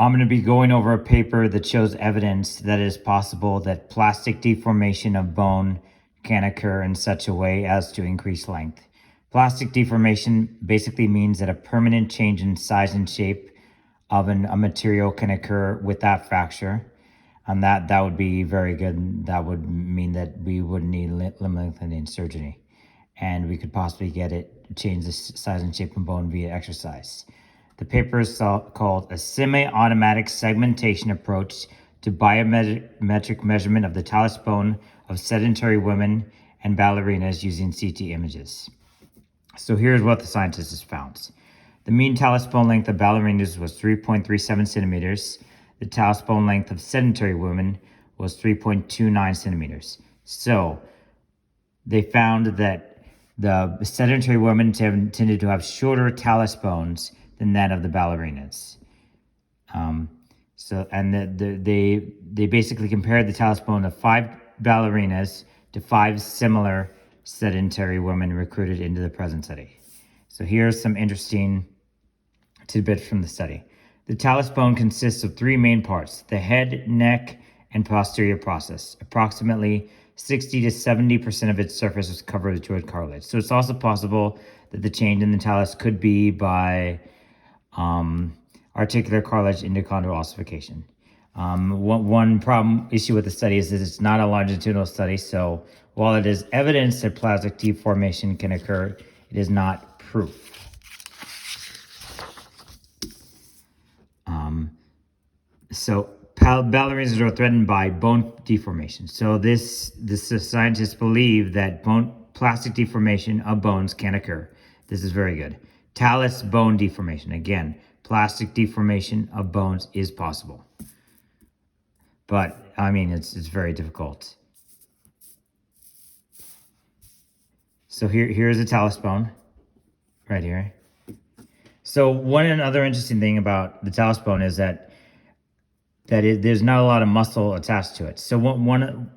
I'm going to be going over a paper that shows evidence that it is possible that plastic deformation of bone can occur in such a way as to increase length. Plastic deformation basically means that a permanent change in size and shape of a material can occur without fracture. And that would be very good. That would mean that we wouldn't need limb lengthening surgery. And we could possibly change the size and shape of bone via exercise. The paper is called A Semi-Automatic Segmentation Approach to Biometric Measurement of the Talus Bone of Sedentary Women and Ballerinas using CT images. So here's what the scientists found. The mean talus bone length of ballerinas was 3.37 centimeters. The talus bone length of sedentary women was 3.29 centimeters. So they found that the sedentary women tended to have shorter talus bones than that of the ballerinas. They basically compared the talus bone of 5 ballerinas to 5 similar sedentary women recruited into the present study. So here's some interesting tidbits from the study. The talus bone consists of 3 main parts: the head, neck, and posterior process. Approximately 60 to 70% of its surface is covered with joint cartilage. So it's also possible that the change in the talus could be by articular cartilage endochondral ossification. One issue with the study is that it's not a longitudinal study, so while it is evidence that plastic deformation can occur, it is not proof. Ballerinas are threatened by bone deformation. So the scientists believe that plastic deformation of bones can occur. This is very good. Talus bone deformation. Again, plastic deformation of bones is possible. But, I mean, it's very difficult. So here's a talus bone, right here. So one other interesting thing about the talus bone is that there's not a lot of muscle attached to it. So one of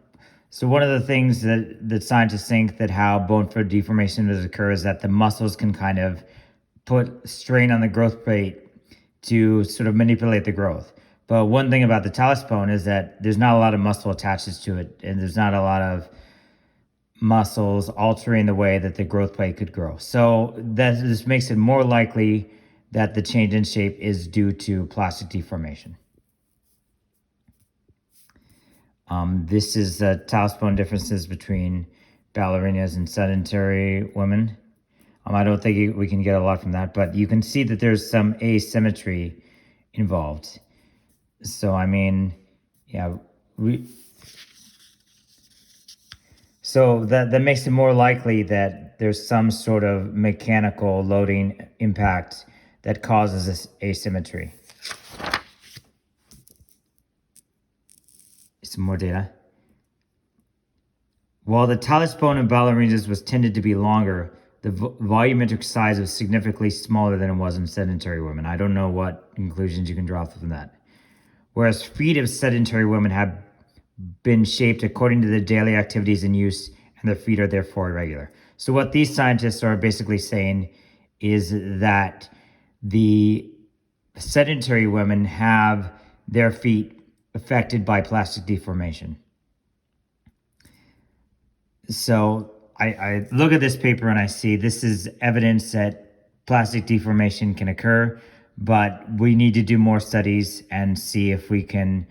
the things that scientists think that how bone deformation does occur is that the muscles can kind of put strain on the growth plate to sort of manipulate the growth. But one thing about the talus bone is that there's not a lot of muscle attaches to it, and there's not a lot of muscles altering the way that the growth plate could grow. So this makes it more likely that the change in shape is due to plastic deformation. This is the talus bone differences between ballerinas and sedentary women. I don't think we can get a lot from that, but you can see that there's some asymmetry involved. So, I mean, yeah, so that makes it more likely that there's some sort of mechanical loading impact that causes this asymmetry. Some more data. While the talus bone in ballerinas was tended to be longer, the volumetric size was significantly smaller than it was in sedentary women. I don't know what conclusions you can draw from that. Whereas feet of sedentary women have been shaped according to the daily activities in use, and their feet are therefore irregular. So what these scientists are basically saying is that the sedentary women have their feet affected by plastic deformation. So I look at this paper and I see this is evidence that plastic deformation can occur, but we need to do more studies and see if we can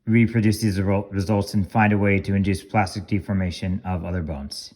reproduce these results and find a way to induce plastic deformation of other bones.